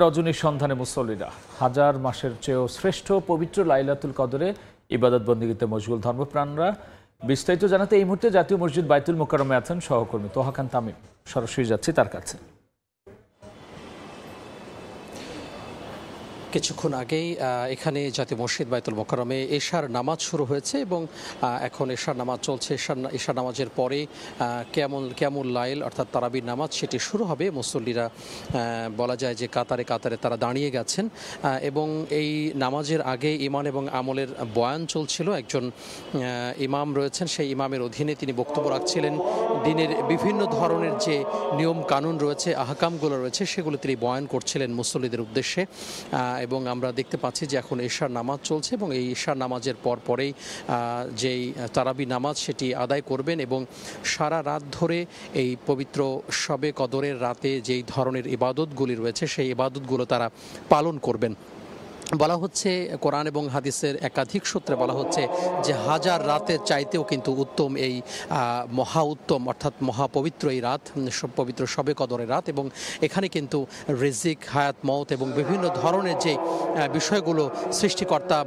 রজনীর সন্ধানে মুসল্লিরা হাজার মাসের চেয়েও শ্রেষ্ঠ পবিত্র লাইলাতুল কদরে ইবাদত বন্দেগীতে মশগুল ধর্মপ্রাণরা। বিস্তারিত জানাতে এই মুহূর্তে জাতীয় মসজিদ বাইতুল মোকাররমে আছেন সহকর্মী তোহা খান তামিম। সরাসরি যাচ্ছি তার কাছে। কিছুক্ষণ আগেই এখানে জাতীয় মসজিদ বাইতুল মোকাররমে এশার নামাজ শুরু হয়েছে এবং এখন এশার নামাজ চলছে। এশার নামাজের পরে কিয়ামুল লাইল অর্থাৎ তারাবির নামাজ সেটি শুরু হবে। মুসল্লিরা বলা যায় যে কাতারে কাতারে তারা দাঁড়িয়ে গেছেন এবং এই নামাজের আগে ইমান এবং আমলের বয়ান চলছিল। একজন ইমাম রয়েছেন, সেই ইমামের অধীনে তিনি বক্তব্য রাখছিলেন। দিনের বিভিন্ন ধরনের যে নিয়ম কানুন রয়েছে, আহকামগুলো রয়েছে, সেগুলো তিনি বয়ান করছিলেন মুসল্লিদের উদ্দেশ্যে। এবং আমরা দেখতে পাচ্ছি যে এখন এশার নামাজ চলছে এবং এই এশার নামাজের পরেই যেই তারাবি নামাজ সেটি আদায় করবেন এবং সারা রাত ধরে এই পবিত্র শবে কদরের রাতে যেই ধরনের ইবাদতগুলি রয়েছে সেই ইবাদতগুলো তারা পালন করবেন। বলা হচ্ছে, কোরআন এবং হাদিসের একাধিক সূত্রে বলা হচ্ছে যে হাজার রাতের চাইতেও কিন্তু উত্তম এই মহা উত্তম অর্থাৎ মহাপবিত্র এই রাত, পবিত্র শবে কদরের রাত। এবং এখানে কিন্তু রিজিক, হায়াত, মওত এবং বিভিন্ন ধরনের যে বিষয়গুলো সৃষ্টিকর্তা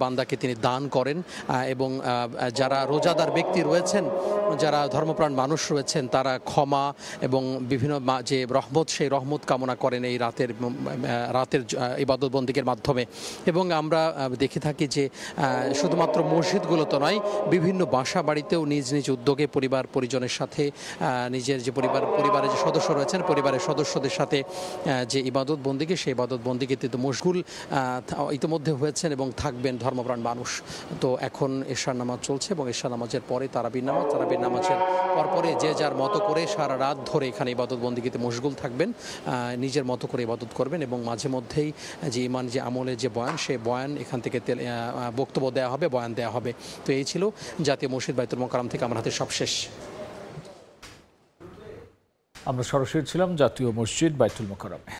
বান্দাকে তিনি দান করেন এবং যারা রোজাদার ব্যক্তি রয়েছেন, যারা ধর্মপ্রাণ মানুষ রয়েছেন, তারা ক্ষমা এবং বিভিন্ন যে রহমত, সেই রহমত কামনা করেন এই রাতের ইবাদত বন্দেগীর মাধ্যমে। এবং আমরা দেখে থাকি যে শুধুমাত্র মসজিদগুলো তো নয়, বিভিন্ন বাসা বাড়িতেও নিজ নিজ উদ্যোগে পরিবার পরিজনের সাথে নিজের যে পরিবারের যে সদস্য রয়েছেন, পরিবারের সদস্যদের সাথে যে ইবাদত বন্দেগী, সেই ইবাদত বন্দেগীতে তো মশগুল ইতিমধ্যে হয়েছেন এবং থাকবেন ধর্মপ্রাণ মানুষ। তো এখন এশার নামাজ চলছে এবং এশার নামাজের পরে তারাবির নামাজের পরে যে যার মতো করে সারা রাত ধরে এখানে ইবাদত বন্দেগীতে মশগুল থাকবেন, নিজের মতো করে ইবাদত করবেন এবং মাঝে মধ্যেই যে ইমান যে আমলের যে বয়ান, সেই বয়ান এখান থেকে বক্তব্য দেওয়া হবে, বয়ান দেওয়া হবে। তো এই ছিল জাতীয় মসজিদ বাইতুল মোকাররম থেকে আমার হাতে সবশেষ। আমরা সরাসরি ছিলাম জাতীয় মসজিদ বাইতুল মোকাররমে।